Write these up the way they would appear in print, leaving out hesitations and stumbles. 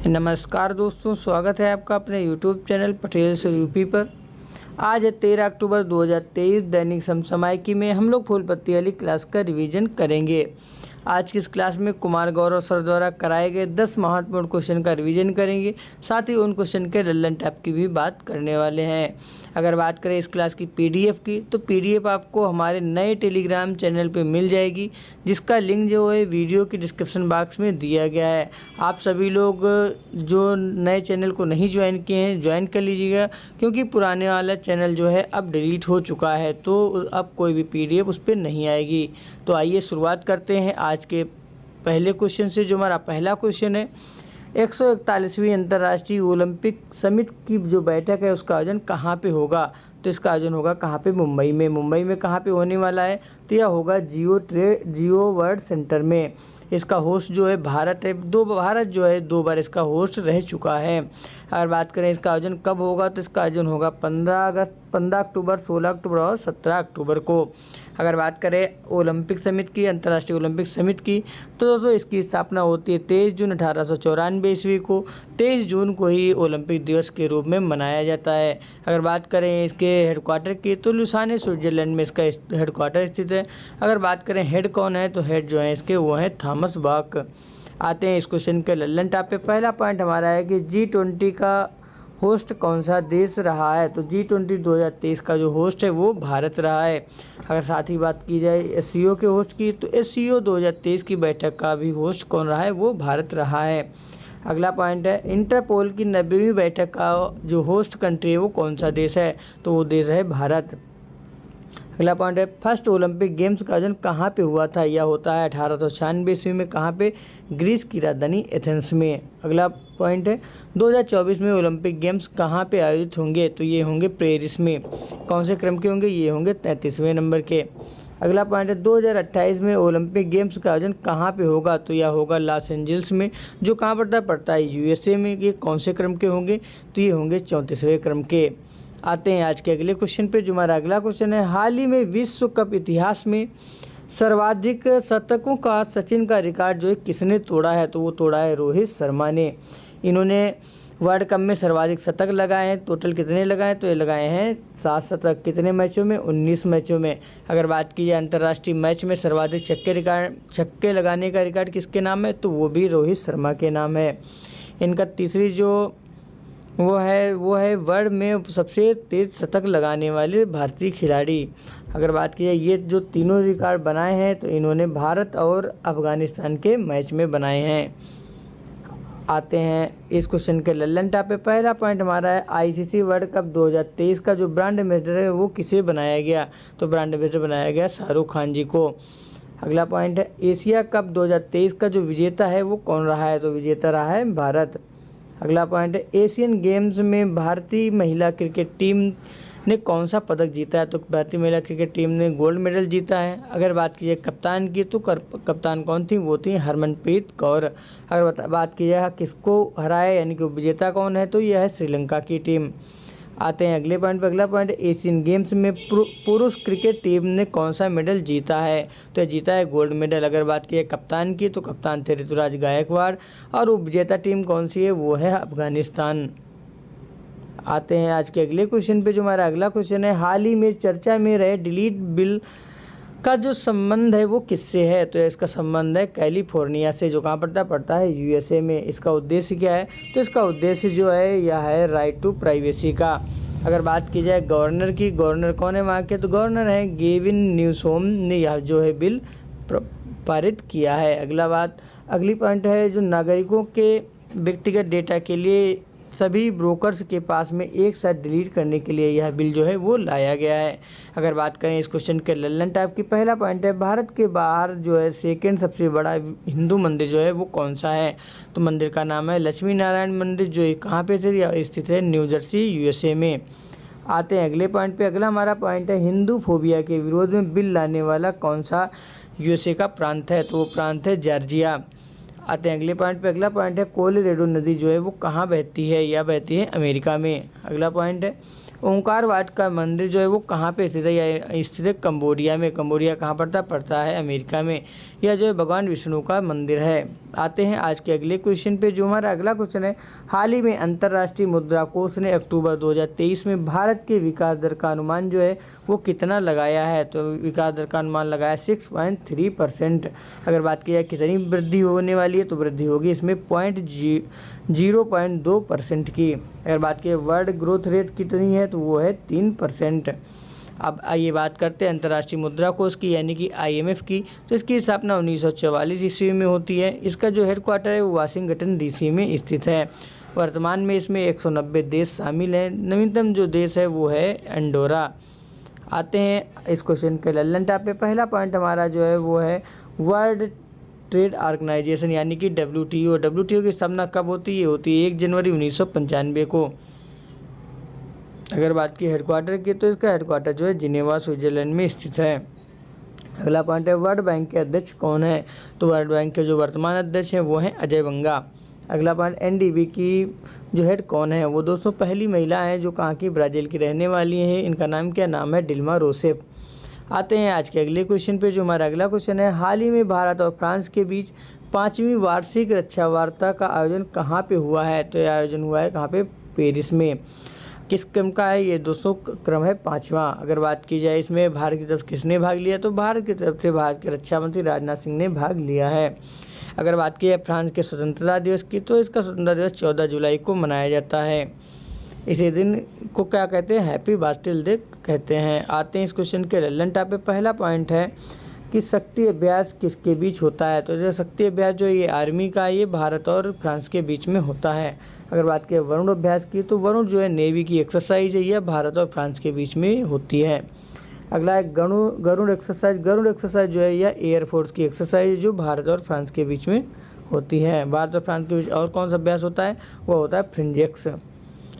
नमस्कार दोस्तों, स्वागत है आपका अपने YouTube channel Patel sir UP पर। आज है 13 अक्टूबर 2023। दैनिक समसामयिकी में हम लोग फूल पत्ती वाली क्लास का रिवीजन करेंगे। आज की इस क्लास में कुमार गौरव सर द्वारा कराए गए 10 महत्वपूर्ण क्वेश्चन का रिवीजन करेंगे। साथ ही उन क्वेश्चन के लल्लन टैप की भी बात करने वाले हैं। अगर बात करें इस क्लास की PDF की, तो PDF आपको हमारे नए टेलीग्राम चैनल पे मिल जाएगी, जिसका लिंक जो है वीडियो की डिस्क्रिप्शन बॉक्स में दिया गया है। आप सभी लोग जो नए चैनल को नहीं ज्वाइन किए हैं, ज्वाइन कर लीजिएगा, क्योंकि पुराने वाला चैनल जो है अब डिलीट हो चुका है, तो अब कोई भी PDF उस पर नहीं आएगी। तो आइए शुरुआत करते हैं आज के पहले क्वेश्चन से। जो हमारा पहला क्वेश्चन है, 141वीं अंतर्राष्ट्रीय ओलंपिक समिति की जो बैठक है उसका आयोजन कहाँ पे होगा? तो इसका आयोजन होगा कहाँ पे? मुंबई में। मुंबई में कहाँ पे होने वाला है? तो यह होगा जियो वर्ल्ड सेंटर में। इसका होस्ट जो है भारत है। भारत जो है 2 बार इसका होस्ट रह चुका है। अगर बात करें इसका आयोजन कब होगा, तो इसका आयोजन होगा 15 अक्टूबर, 16 अक्टूबर और 17 अक्टूबर को। अगर बात करें ओलंपिक समिति की, अंतर्राष्ट्रीय ओलंपिक समिति की, तो दोस्तों इसकी स्थापना होती है 23 जून 1894 ईस्वी को। 23 जून को ही ओलंपिक दिवस के रूप में मनाया जाता है। अगर बात करें इसके हेडक्वार्टर की, तो लुसाने स्विट्जरलैंड में इसका हेडक्वार्टर स्थित है। अगर बात करें हेड कौन है, तो हेड जो है इसके वो हैं थॉमस बाक। आते हैं इस क्वेश्चन के लल्लन टॉप पे। पहला पॉइंट हमारा है कि G20 का होस्ट कौन सा देश रहा है? तो G20 2023 का जो होस्ट है वो भारत रहा है। अगर साथ ही बात की जाए SCO के होस्ट की, तो SCO 2023 की बैठक का भी होस्ट कौन रहा है? वो भारत रहा है। अगला पॉइंट है, इंटरपोल की 90वीं बैठक का जो होस्ट कंट्री है वो कौन सा देश है? तो वो देश है भारत। अगला पॉइंट है, फर्स्ट ओलंपिक गेम्स का आयोजन कहाँ पे हुआ था? यह होता है 1896 ईस्वी में। कहाँ पे? ग्रीस की राजधानी एथेंस में। अगला पॉइंट है, 2024 में ओलंपिक गेम्स कहाँ पे आयोजित होंगे? तो ये होंगे पेरिस में। कौन से क्रम के होंगे? ये होंगे 33वें नंबर के। अगला पॉइंट है, 2028 में ओलंपिक गेम्स का आयोजन कहाँ पे होगा? तो यह होगा लॉस एंजल्स में, जो कहाँ पड़ता है? USA में। ये कौन से क्रम के होंगे? तो ये होंगे 34वें क्रम के। आते हैं आज के अगले क्वेश्चन पे। जो हमारा अगला क्वेश्चन है, हाल ही में विश्व कप इतिहास में सर्वाधिक शतकों का सचिन का रिकॉर्ड जो है किसने तोड़ा है? तो वो तोड़ा है रोहित शर्मा ने। इन्होंने वर्ल्ड कप में सर्वाधिक शतक लगाए हैं। टोटल कितने लगाए? तो ये लगाए हैं 7 शतक। कितने मैचों में? 19 मैचों में। अगर बात की जाए अंतर्राष्ट्रीय मैच में सर्वाधिक छक्के लगाने का रिकॉर्ड किसके नाम है? तो वो भी रोहित शर्मा के नाम है। इनका तीसरी जो वो है वर्ल्ड में सबसे तेज शतक लगाने वाले भारतीय खिलाड़ी। अगर बात की जाए ये जो तीनों रिकॉर्ड बनाए हैं, तो इन्होंने भारत और अफगानिस्तान के मैच में बनाए हैं। आते हैं इस क्वेश्चन के लल्लन टॉप पे। पहला पॉइंट हमारा है, ICC वर्ल्ड कप 2023 का जो ब्रांड एम्बेसडर है वो किसे बनाया गया? तो ब्रांड एम्बेसडर बनाया गया शाहरुख खान जी को। अगला पॉइंट है, एशिया कप 2023 का जो विजेता है वो कौन रहा है? तो विजेता रहा है भारत। अगला पॉइंट है, एशियन गेम्स में भारतीय महिला क्रिकेट टीम ने कौन सा पदक जीता है? तो भारतीय महिला क्रिकेट टीम ने गोल्ड मेडल जीता है। अगर बात की जाए कप्तान की, तो कप्तान कौन थी? वो थी हरमनप्रीत कौर। अगर बात की जाए किसको हराया, यानी कि विजेता कौन है, तो यह है श्रीलंका की टीम। आते हैं अगले पॉइंट पर। अगला पॉइंट, एशियन गेम्स में पुरुष क्रिकेट टीम ने कौन सा मेडल जीता है? तो जीता है गोल्ड मेडल। अगर बात की कप्तान की, तो कप्तान थे ऋतुराज गायकवाड़, और उपविजेता टीम कौन सी है? वो है अफगानिस्तान। आते हैं आज के अगले क्वेश्चन पे। जो हमारा अगला क्वेश्चन है, हाल ही में चर्चा में रहे डिलीट बिल का जो संबंध है वो किससे है? तो इसका संबंध है कैलिफोर्निया से, जो कहाँ पड़ता है? USA में। इसका उद्देश्य क्या है? तो इसका उद्देश्य जो है यह है राइट टू प्राइवेसी का। अगर बात की जाए गवर्नर की, गवर्नर कौन है वहाँ के? तो गवर्नर है गेविन न्यूसोम ने यह जो है बिल पारित किया है। अगली पॉइंट है, जो नागरिकों के व्यक्तिगत डेटा के लिए सभी ब्रोकर्स के पास में एक साथ डिलीट करने के लिए यह बिल जो है वो लाया गया है। अगर बात करें इस क्वेश्चन के लल्लन टॉप की, पहला पॉइंट है, भारत के बाहर जो है सेकंड सबसे बड़ा हिंदू मंदिर जो है वो कौन सा है? तो मंदिर का नाम है लक्ष्मी नारायण मंदिर, जो कहाँ पे स्थित है? न्यू जर्सी USA में। आते हैं अगले पॉइंट पे। अगला हमारा पॉइंट है, हिंदू फोबिया के विरोध में बिल लाने वाला कौन सा USA का प्रांत है? तो वो प्रांत है जॉर्जिया। आते हैं अगले पॉइंट पे। अगला पॉइंट है, कोलोराडो नदी जो है वो कहाँ बहती है? यह बहती है अमेरिका में। अगला पॉइंट है, ओंकार वाट का मंदिर जो है वो कहाँ पे स्थित है? यह स्थित है कंबोडिया में। कंबोडिया कहाँ पड़ता है? अमेरिका में। यह जो है भगवान विष्णु का मंदिर है। आते हैं आज के अगले क्वेश्चन पे। जो हमारा अगला क्वेश्चन है, हाल ही में अंतर्राष्ट्रीय मुद्रा कोष ने अक्टूबर 2023 में भारत के विकास दर का अनुमान जो है वो कितना लगाया है? तो विकास दर का अनुमान लगाया 6.3%। अगर बात की जाए कितनी वृद्धि होने वाली है, तो वृद्धि होगी इसमें 0.2% की। अगर बात की वर्ल्ड ग्रोथ रेट कितनी है, तो वो है 3%। अब आइए बात करते हैं अंतर्राष्ट्रीय मुद्रा कोष की, यानी कि IMF की। तो इसकी स्थापना 1944 ईस्वी में होती है। इसका जो हेडक्वार्टर है वो वाशिंगटन DC में स्थित है। वर्तमान में इसमें 190 देश शामिल हैं। नवीनतम जो देश है वो है अंडोरा। आते हैं इस क्वेश्चन के लल्लन टॉप पे। पहला पॉइंट हमारा जो है वो है वर्ल्ड ट्रेड ऑर्गेनाइजेशन, यानी कि WTO। WTO की स्थापना कब होती है? ये होती है 1 जनवरी 1995 को। अगर बात की हेडक्वार्टर की, तो इसका हेडक्वार्टर जो है जिनेवा स्विट्जरलैंड में स्थित है। अगला पॉइंट है वर्ल्ड बैंक के अध्यक्ष कौन है? तो वर्ल्ड बैंक के जो वर्तमान अध्यक्ष हैं वो हैं अजय बंगा। अगला पॉइंट NDB की जो हेड कौन है? वो दोस्तों पहली महिला है जो कहाँ की? ब्राज़ील की रहने वाली है। इनका नाम क्या नाम है? डिल्मा रोसेफ। आते हैं आज के अगले क्वेश्चन पे। जो हमारा अगला क्वेश्चन है, हाल ही में भारत और फ्रांस के बीच 5वीं वार्षिक रक्षा वार्ता का आयोजन कहाँ पे हुआ है? तो यह आयोजन हुआ है कहाँ पे? पेरिस में। किस क्रम का है ये दोस्तों? क्रम है 5वां। अगर बात की जाए इसमें भारत की तरफ किसने भाग लिया, तो भारत की तरफ से भारत के रक्षा मंत्री राजनाथ सिंह ने भाग लिया है। अगर बात की जाए फ्रांस के स्वतंत्रता दिवस की, तो इसका स्वतंत्रता दिवस 14 जुलाई को मनाया जाता है। इसी दिन को क्या कहते हैं? हैप्पी बास्टिल डे कहते हैं। आते हैं इस क्वेश्चन के लल्लन टॉप पे। पहला पॉइंट है कि शक्ति अभ्यास किसके बीच होता है? तो जो शक्ति अभ्यास जो ये आर्मी का, ये भारत और फ्रांस के बीच में होता है। अगर बात करें वरुण अभ्यास की, तो वरुण जो है नेवी की एक्सरसाइज है, यह भारत और फ्रांस के बीच में होती है। अगला है गरुड़ एक्सरसाइज। गरुड़ एक्सरसाइज जो है यह एयरफोर्स की एक्सरसाइज जो भारत और फ्रांस के बीच में होती है। भारत और फ्रांस के बीच और कौन सा अभ्यास होता है? वो होता है फ्रिंजेक्स।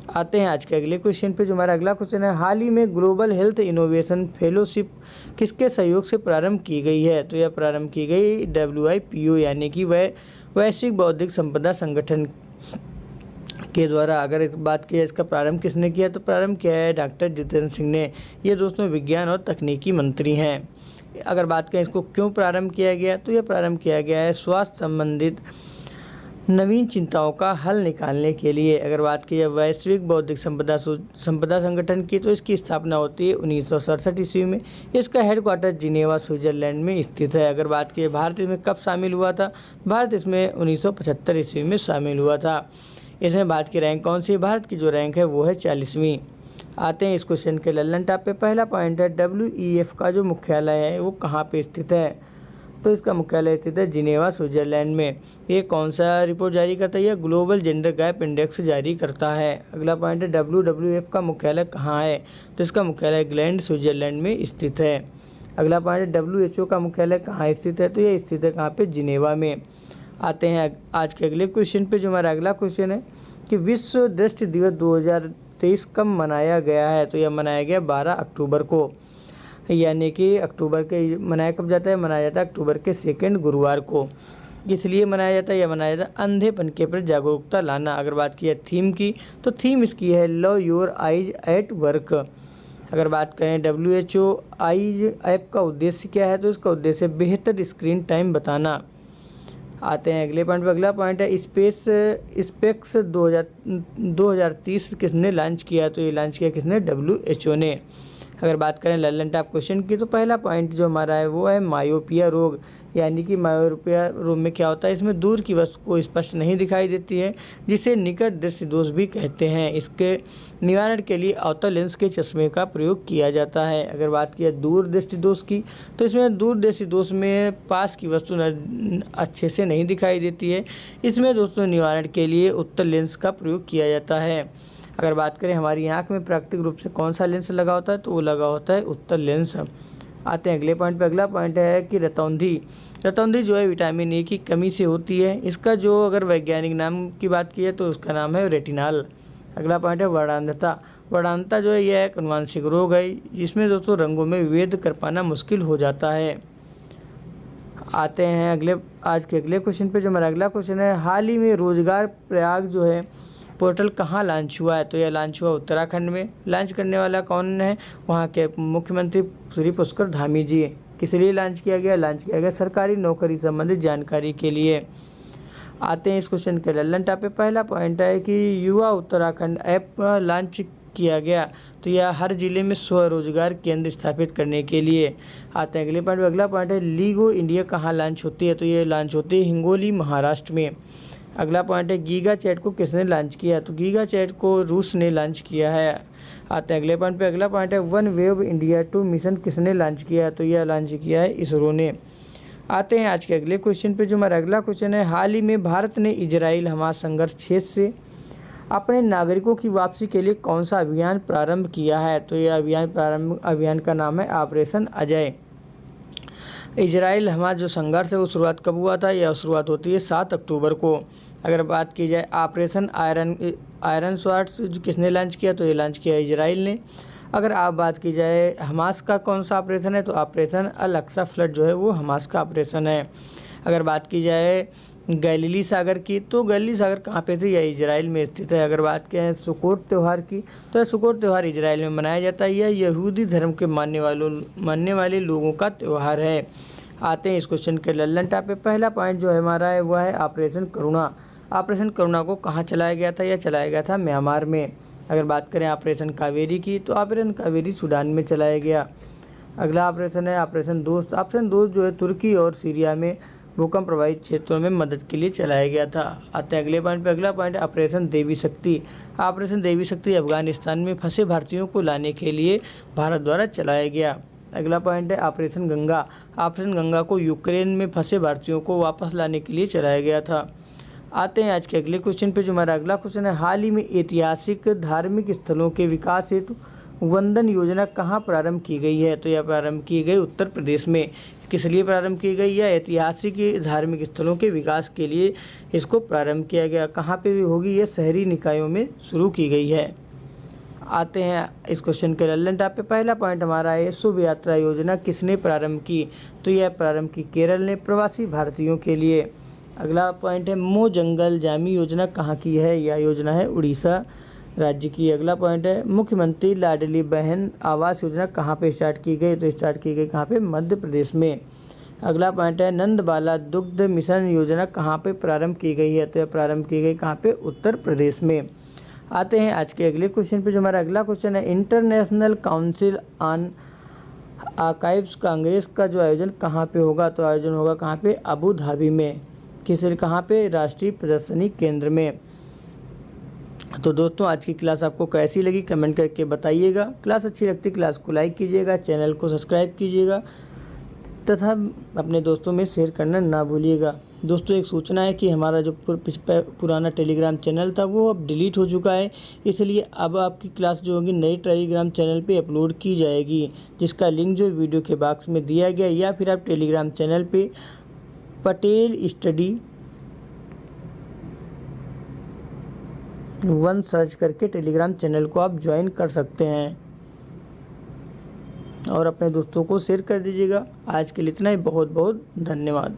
आते हैं आज के अगले क्वेश्चन पे। जो हमारा अगला क्वेश्चन है, हाल ही में ग्लोबल हेल्थ इनोवेशन फेलोशिप किसके सहयोग से प्रारंभ की गई है? तो यह प्रारंभ की गई WIPO, यानी कि वैश्विक बौद्धिक संपदा संगठन के द्वारा। अगर इस बात की इसका प्रारंभ किसने किया, तो प्रारंभ किया है डॉक्टर जितेंद्र सिंह ने। ये दोस्तों विज्ञान और तकनीकी मंत्री हैं। अगर बात करें इसको क्यों प्रारंभ किया गया, तो यह प्रारंभ किया गया है स्वास्थ्य संबंधित नवीन चिंताओं का हल निकालने के लिए। अगर बात की जाए वैश्विक बौद्धिक संपदा संगठन की, तो इसकी स्थापना होती है 1967 ईस्वी में। इसका हेडक्वार्टर जिनेवा स्विट्जरलैंड में स्थित है। अगर बात की भारत इसमें कब शामिल हुआ था? भारत इसमें 1975 ईस्वी में शामिल हुआ था। इसमें भारत की रैंक कौन सी? भारत की जो रैंक है वो है 40वीं। आते हैं इस क्वेश्चन के लल्लन टॉप पे। पहला पॉइंट है WEF का जो मुख्यालय है वो कहाँ पे स्थित है? तो इसका मुख्यालय स्थित है जिनेवा स्विट्जरलैंड में। ये कौन सा रिपोर्ट जारी करता है? यह ग्लोबल जेंडर गैप इंडेक्स जारी करता है। अगला पॉइंट है WWF का मुख्यालय कहाँ है? तो इसका मुख्यालय ग्लैंड स्विट्जरलैंड में स्थित है। अगला पॉइंट है WHO का मुख्यालय कहाँ स्थित है? तो यह स्थित है कहाँ पे? जिनेवा में। आते हैं आज के अगले क्वेश्चन पे। जो हमारा अगला क्वेश्चन है कि विश्व दृष्टि दिवस 2023 कब मनाया गया है? तो यह मनाया गया 12 अक्टूबर को, यानी कि अक्टूबर के मनाया कब जाता है? मनाया जाता है अक्टूबर के 2 गुरुवार को। इसलिए मनाया जाता है, यह मनाया जाता है अंधेपन के प्रति जागरूकता लाना। अगर बात की है थीम की, तो थीम इसकी है love your eyes at work. अगर बात करें WHO आइज ऐप का उद्देश्य क्या है? तो इसका उद्देश्य बेहतर स्क्रीन टाइम बताना। आते हैं अगले पॉइंट पर। अगला पॉइंट है स्पेक्स 2030 किसने लॉन्च किया? तो ये लॉन्च किया किसने? WHO ने। अगर बात करें लल्लन टॉप क्वेश्चन की, तो पहला पॉइंट जो हमारा है वो है मायोपिया रोग, यानी कि मायोपिया रोग में क्या होता है? इसमें दूर की वस्तु को स्पष्ट नहीं दिखाई देती है, जिसे निकट दृष्टि दोष भी कहते हैं। इसके निवारण के लिए अवतल लेंस के चश्मे का प्रयोग किया जाता है। अगर बात की दूर दृष्टि दोष की, तो इसमें दूर दृष्टि दोष में पास की वस्तु अच्छे से नहीं दिखाई देती है। इसमें दोस्तों निवारण के लिए उत्तल लेंस का प्रयोग किया जाता है। अगर बात करें हमारी आँख में प्राकृतिक रूप से कौन सा लेंस लगा होता है? तो वो लगा होता है उत्तल लेंस। आते हैं अगले पॉइंट पे। अगला पॉइंट है कि रतौंधी जो है विटामिन ए की कमी से होती है। इसका जो अगर वैज्ञानिक नाम की बात की है तो उसका नाम है रेटिनाल। अगला पॉइंट है वर्णांधता जो है यह एक अनुवांशिक रोग है, जिसमें दोस्तों रंगों में विभेद कर पाना मुश्किल हो जाता है। आते हैं आज के अगले क्वेश्चन पे। जो हमारा अगला क्वेश्चन है, हाल ही में रोजगार प्रयाग जो है पोर्टल कहाँ लॉन्च हुआ है? तो यह लॉन्च हुआ उत्तराखंड में। लॉन्च करने वाला कौन है? वहाँ के मुख्यमंत्री श्री पुष्कर धामी जी। किस लिए लॉन्च किया गया? लॉन्च किया गया सरकारी नौकरी संबंधित जानकारी के लिए। आते हैं इस क्वेश्चन के लल्लन टॉप पे। पहला पॉइंट है कि युवा उत्तराखंड ऐप लॉन्च किया गया, तो यह हर जिले में स्वरोजगार केंद्र स्थापित करने के लिए। आते हैं अगले पॉइंट पे। अगला पॉइंट है लीगो इंडिया कहाँ लॉन्च होती है, तो ये लॉन्च होती है हिंगोली महाराष्ट्र में। अगला पॉइंट है गीगा चैट को किसने लॉन्च किया, तो गीगा चैट को रूस ने लॉन्च किया है। आते हैं अगले पॉइंट पे। अगला पॉइंट है वन वेव इंडिया 2 मिशन किसने लॉन्च किया, तो यह लॉन्च किया है इसरो ने। आते हैं आज के अगले क्वेश्चन पे। जो हमारा अगला क्वेश्चन है, हाल ही में भारत ने इजराइल हमास संघर्ष क्षेत्र से अपने नागरिकों की वापसी के लिए कौन सा अभियान प्रारंभ किया है, तो यह अभियान का नाम है ऑपरेशन अजय। इजराइल हमास जो संघर्ष है वो शुरुआत कब हुआ था, यह शुरुआत होती है 7 अक्टूबर को। अगर बात की जाए ऑपरेशन आयरन स्वॉर्ड किसने लॉन्च किया, तो ये लॉन्च किया इजराइल ने। अगर आप बात की जाए हमास का कौन सा ऑपरेशन है, तो ऑपरेशन अल अक्सा फ्लड जो है वो हमास का ऑपरेशन है। अगर बात की जाए गैलीली सागर की, तो गैलीली सागर कहाँ पे थी, यह इजराइल में स्थित है। अगर बात करें सुकोट त्यौहार की, तो यह सुकोट त्यौहार इजराइल में मनाया जाता है। यह यहूदी धर्म के मानने वाले लोगों का त्यौहार है। आते हैं इस क्वेश्चन के लल्लन टॉप पे। पहला पॉइंट जो है हमारा है वह है ऑपरेशन करुणा। ऑपरेशन करुणा को कहाँ चलाया गया था, यह चलाया गया था म्यांमार में। अगर बात करें ऑपरेशन कावेरी की, तो ऑपरेशन कावेरी सूडान में चलाया गया। अगला ऑपरेशन है ऑपरेशन दोस्त। ऑपरेशन दोस्त जो है तुर्की और सीरिया में भूकंप प्रभावित क्षेत्रों में मदद के लिए चलाया गया था। आते हैं अगले पॉइंट पे। अगला पॉइंट है ऑपरेशन देवी शक्ति। ऑपरेशन देवी शक्ति अफगानिस्तान में फंसे भारतीयों को लाने के लिए भारत द्वारा चलाया गया। अगला पॉइंट है ऑपरेशन गंगा। ऑपरेशन गंगा को यूक्रेन में फंसे भारतीयों को वापस लाने के लिए चलाया गया था। आते हैं आज के अगले क्वेश्चन पे। जो हमारा अगला क्वेश्चन है, हाल ही में ऐतिहासिक धार्मिक स्थलों के विकास हेतु वंदन योजना कहाँ प्रारंभ की गई है, तो यह प्रारंभ की गई उत्तर प्रदेश में। किस लिए प्रारंभ की गई, यह ऐतिहासिक धार्मिक स्थलों के विकास के लिए इसको प्रारंभ किया गया। कहाँ पे भी होगी, यह शहरी निकायों में शुरू की गई है। आते हैं इस क्वेश्चन के लल्लन टॉप पे। पहला पॉइंट हमारा है शुभ यात्रा योजना किसने प्रारंभ की, तो यह प्रारंभ की केरल ने प्रवासी भारतीयों के लिए। अगला पॉइंट है मो जंगल जामी योजना कहाँ की है, यह योजना है उड़ीसा राज्य की। अगला पॉइंट है मुख्यमंत्री लाडली बहन आवास योजना कहाँ पे स्टार्ट की गई, तो स्टार्ट की गई कहाँ पे, मध्य प्रदेश में। अगला पॉइंट है नंद बाला दुग्ध मिशन योजना कहाँ पे प्रारंभ की गई है, तो यह प्रारंभ की गई कहाँ पे, उत्तर प्रदेश में। आते हैं आज के अगले क्वेश्चन पे। जो हमारा अगला क्वेश्चन है international council on archives Congress का जो आयोजन कहाँ पे होगा, तो आयोजन होगा कहाँ पे, अबू धाबी में। कहाँ पे, राष्ट्रीय प्रदर्शनी केंद्र में। तो दोस्तों आज की क्लास आपको कैसी लगी कमेंट करके बताइएगा। क्लास अच्छी लगती क्लास को लाइक कीजिएगा, चैनल को सब्सक्राइब कीजिएगा तथा अपने दोस्तों में शेयर करना ना भूलिएगा। दोस्तों एक सूचना है कि हमारा जो पुराना टेलीग्राम चैनल था वो अब डिलीट हो चुका है, इसलिए अब आपकी क्लास जो होगी नई टेलीग्राम चैनल पे अपलोड की जाएगी, जिसका लिंक जो वीडियो के बॉक्स में दिया गया, या फिर आप टेलीग्राम चैनल पे पटेल स्टडी 1 सर्च करके टेलीग्राम चैनल को आप ज्वाइन कर सकते हैं और अपने दोस्तों को शेयर कर दीजिएगा। आज के लिए इतना ही, बहुत बहुत धन्यवाद।